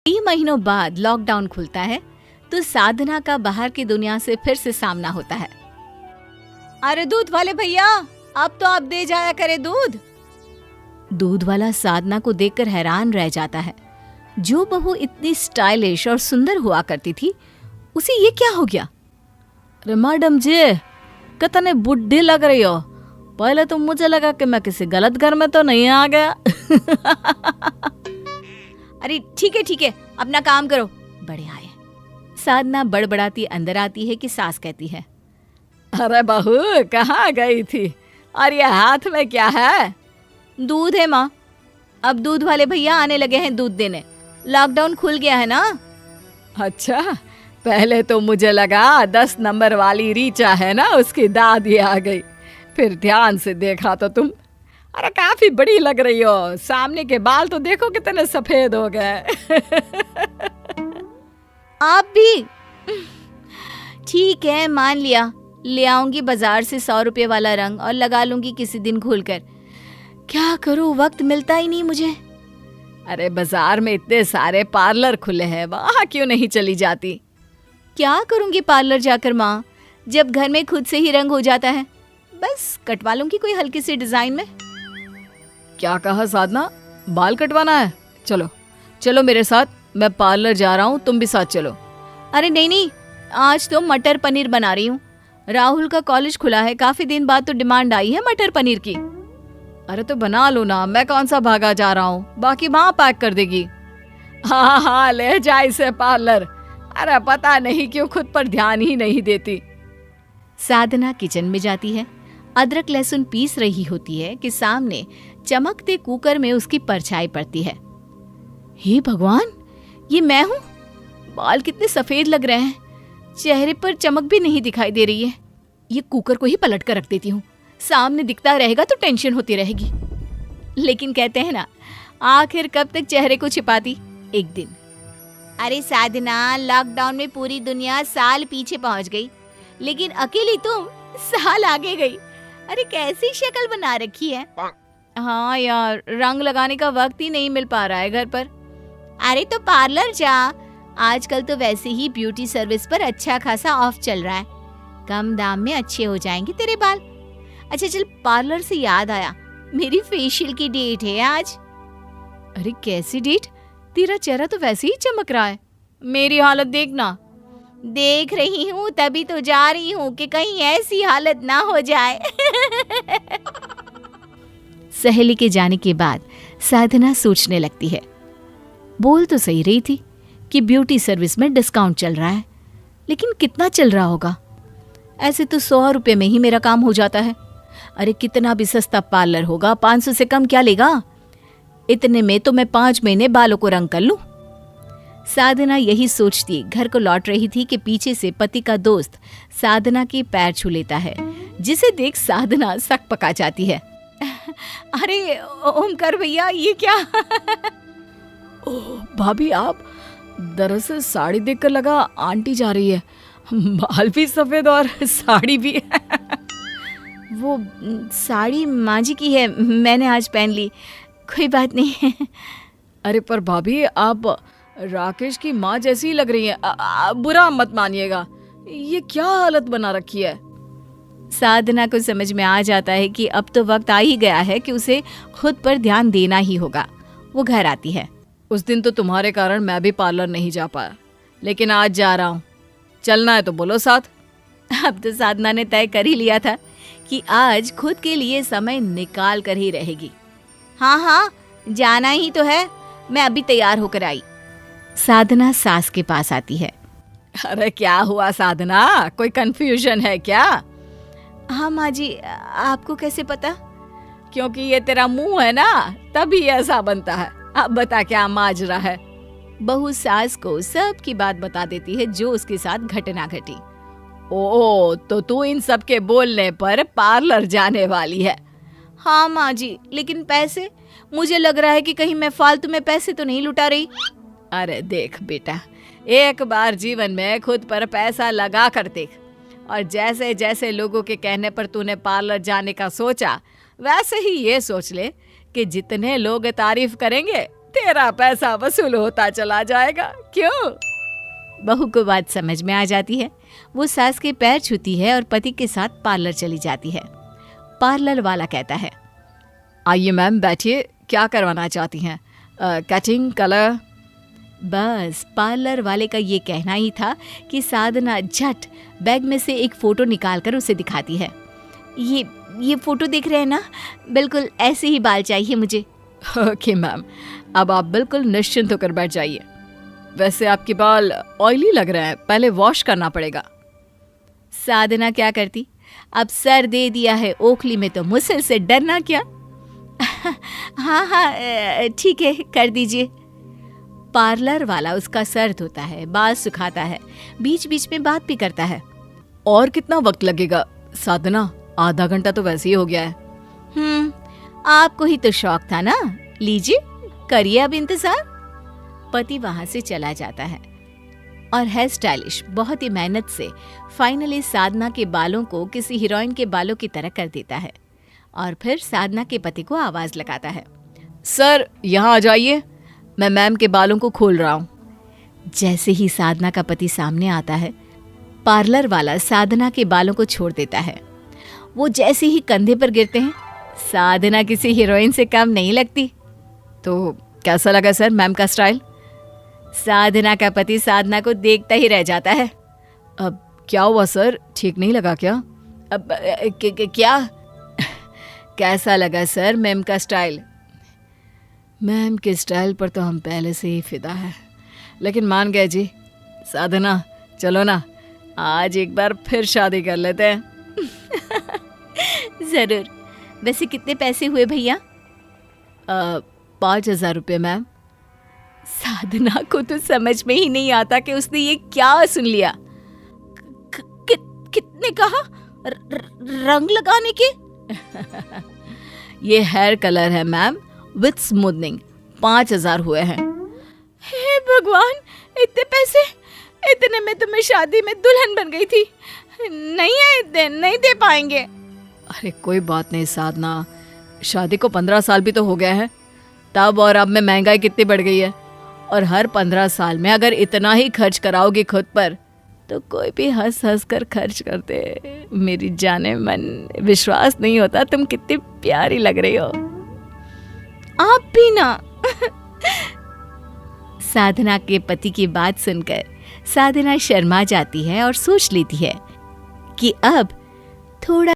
कई महीनों बाद लॉकडाउन खुलता है तो साधना का बाहर की दुनिया से फिर से सामना होता है। अरे दूध वाले भैया, अब तो आप दे जाया करे दूध। दूध वाला साधना को देखकर हैरान रह जाता है। जो बहू इतनी स्टाइलिश और सुंदर हुआ करती थी, उसे ये क्या हो गया? अरे मैडम जी, कितने बुढ़ी लग रही हो। पहले तो मुझे लगा कि मैं किसी गलत घर में तो नहीं आ गया। अरे ठीक है, अपना काम करो, बड़े आए। साधना बड़बड़ाती अंदर आती है कि सास कहती है, अरे बहू कहाँ गई थी, और ये हाथ में क्या है? दूध है माँ। अब दूध वाले भैया आने लगे हैं दूध देने। लॉकडाउन खुल गया है ना। अच्छा, पहले तो मुझे लगा 10 नंबर वाली रीचा है ना, उसकी दादी आ गई। फिर ध्यान से देखा तो तुम, अरे काफी बड़ी लग रही हो। सामने के बाल तो देखो कितने सफेद हो गए। आप भी? ठीक है, मान लिया। ले आऊंगी बाजार से 100 रुपए वाला रंग और लगा लूंगी किसी दिन खोलकर। क्या करूं, वक्त मिलता ही नहीं मुझे। अरे बाजार में इतने सारे पार्लर खुले हैं, वहां क्यों नहीं चली जाती? क्या करूंगी पार्लर जाकर माँ, जब घर में खुद से ही रंग हो जाता है। बस कटवा लूंगी कोई हल्की सी डिजाइन में। क्या कहा साधना, बाल कटवाना है? चलो चलो मेरे साथ, मैं पार्लर जा रहा हूँ, तुम भी साथ चलो। अरे नहीं, आज तो मटर पनीर बना रही हूँ। राहुल का कॉलेज खुला है, काफी दिन बाद तो डिमांड आई है मटर पनीर की। अरे तो बना लो ना, मैं कौन सा भागा जा रहा हूँ, बाकी वहाँ पैक कर देगी। हाँ, ले जा इसे पार्लर। अरे पता नहीं क्यों खुद पर ध्यान ही नहीं देती। साधना किचन में जाती है। अदरक लहसुन पीस रही होती है कि सामने चमकते कुकर में उसकी परछाई पड़ती है। हे भगवान, ये मैं हूँ? बाल कितने सफेद लग रहे हैं, चेहरे पर चमक भी नहीं दिखाई दे रही है। ये कुकर को ही पलट कर रख देती हूँ, सामने दिखता रहेगा तो टेंशन होती रहेगी। लेकिन कहते हैं ना, आखिर कब तक चेहरे को छिपाती। एक दिन, अरे साधना, लॉकडाउन में पूरी दुनिया साल पीछे पहुंच गई, लेकिन अकेली तुम साल आगे गई। अरे कैसी शक्ल बना रखी है। हाँ यार, रंग लगाने का वक्त ही नहीं मिल पा रहा है घर पर। अरे तो पार्लर जा, आजकल तो वैसे ही ब्यूटी सर्विस पर अच्छा खासा ऑफ चल रहा है, कम दाम में अच्छे हो जाएंगे तेरे बाल। अच्छा चल, पार्लर से याद आया, मेरी फेशियल की डेट है आज। अरे कैसी डेट? तेरा चेहरा तो वैसे ही चमक रहा है, मेरी हालत देखना। देख रही हूँ, तभी तो जा रही हूँ कि कहीं ऐसी हालत ना हो जाए। सहेली के जाने के बाद साधना सोचने लगती है, बोल तो सही रही थी कि ब्यूटी सर्विस में डिस्काउंट चल रहा है, लेकिन कितना चल रहा होगा? ऐसे तो 100 रुपए में ही मेरा काम हो जाता है। अरे कितना भी सस्ता पार्लर होगा, 500 से कम क्या लेगा? इतने में तो मैं 5 महीने बालों को रंग कर लूं। साधना यही सोचती घर को लौट रही थी कि पीछे से पति का दोस्त साधना के पैर छू लेता है, जिसे देख साधना सक पका जाती है। अरे ओमकार भैया, ये क्या? ओह भाभी आप, दरअसल साड़ी देखकर लगा आंटी जा रही है, बाल भी सफेद और साड़ी भी। वो साड़ी माँ जी की है, मैंने आज पहन ली, कोई बात नहीं है। अरे पर भाभी आप राकेश की माँ जैसी लग रही है, बुरा मत मानिएगा, ये क्या हालत बना रखी है। साधना को समझ में आ जाता है कि अब तो वक्त आ ही गया है कि उसे खुद पर ध्यान देना ही होगा। वो घर आती है। उस दिन तो तुम्हारे कारण मैं भी पार्लर नहीं जा पाया, लेकिन आज जा रहा हूँ, चलना है तो बोलो साथ। अब तो साधना ने तय कर ही लिया था कि आज खुद के लिए समय निकाल कर ही रहेगी। हाँ, जाना ही तो है, मैं अभी तैयार होकर आई। साधना सास के पास आती है। अरे क्या हुआ साधना, कोई कंफ्यूजन है क्या? हाँ माँ जी, आपको कैसे पता? क्योंकि ये तेरा मुंह है ना, तभी ऐसा बनता है। अब बता क्या माजरा है। बहू सास को सब की बात बता देती है जो उसके साथ घटना घटी। ओ, तो तू इन सब के बोलने पर पार्लर जाने वाली है? हाँ माँ जी, लेकिन पैसे, मुझे लग रहा है कि कहीं मैं फालतू में पैसे तो नहीं लुटा रही। अरे देख बेटा, एक बार जीवन में खुद पर पैसा लगा कर देख, और जैसे जैसे लोगों के कहने पर तूने पार्लर जाने का सोचा, वैसे ही ये सोच ले कि जितने लोग तारीफ करेंगे तेरा पैसा वसूल होता चला जाएगा, क्यों? बहू को बात समझ में आ जाती है। वो सास के पैर छूती है और पति के साथ पार्लर चली जाती है। पार्लर वाला कहता है, आइए मैम बैठिए, क्या करवाना चाहती हैं? Cutting, colour? बस पार्लर वाले का ये कहना ही था कि साधना झट बैग में से एक फोटो निकालकर उसे दिखाती है। ये फोटो देख रहे हैं ना, बिल्कुल ऐसे ही बाल चाहिए मुझे। ओके मैम, अब आप बिल्कुल निश्चिंत होकर बैठ जाइए। वैसे आपके बाल ऑयली लग रहे हैं, पहले वॉश करना पड़ेगा। साधना क्या करती, अब सर दे दिया है ओखली में तो मुसल से डरना क्या। हाँ ठीक है, कर दीजिए। पार्लर वाला उसका सर धोता है, बाल सुखाता है, बीच बीच में बात भी करता है। और कितना वक्त लगेगा साधना? आधा घंटा तो वैसे ही हो गया है। आपको ही तो शौक था ना, लीजिए करिए अब इंतजार। पति वहां से चला जाता है और हेयर स्टाइलिश बहुत ही मेहनत से फाइनली साधना के बालों को किसी हीरोइन के बालों की तरह कर देता है और फिर साधना के पति को आवाज लगाता है, सर यहाँ आ जाइए, मैं मैम के बालों को खोल रहा हूँ। जैसे ही साधना का पति सामने आता है, पार्लर वाला साधना के बालों को छोड़ देता है। वो जैसे ही कंधे पर गिरते हैं, साधना किसी हीरोइन से कम नहीं लगती। तो कैसा लगा सर मैम का स्टाइल? साधना का पति साधना को देखता ही रह जाता है। अब क्या हुआ सर, ठीक नहीं लगा क्या? अब क्या? कैसा लगा सर मैम का स्टाइल? मैम के स्टाइल पर तो हम पहले से ही फिदा है, लेकिन मान गए जी। साधना चलो ना, आज एक बार फिर शादी कर लेते हैं। जरूर। वैसे कितने पैसे हुए भैया? 5,000 रुपये मैम। साधना को तो समझ में ही नहीं आता कि उसने ये क्या सुन लिया। कितने कहा? रंग लगाने के? ये हेयर कलर है मैम, विथ स्मूथनिंग। 5,000 हुए हैं। हे भगवान, इतने पैसे! इतने में तो मैं शादी में दुल्हन बन गई थी। नहीं है, इतने नहीं दे पाएंगे। अरे कोई बात नहीं साधना, शादी को 15 साल भी तो हो गया है। तब और अब में महंगाई कितनी बढ़ गई है, और हर 15 साल में अगर इतना ही खर्च कराओगी खुद पर तो कोई भी हंस हंस कर खर्च करते। मेरी जाने मन, विश्वास नहीं होता तुम कितनी प्यारी लग रही हो। आप भी ना। साधना के पति की बात सुनकर साधना शर्मा जाती है और सोच लेती है कि अब थोड़ा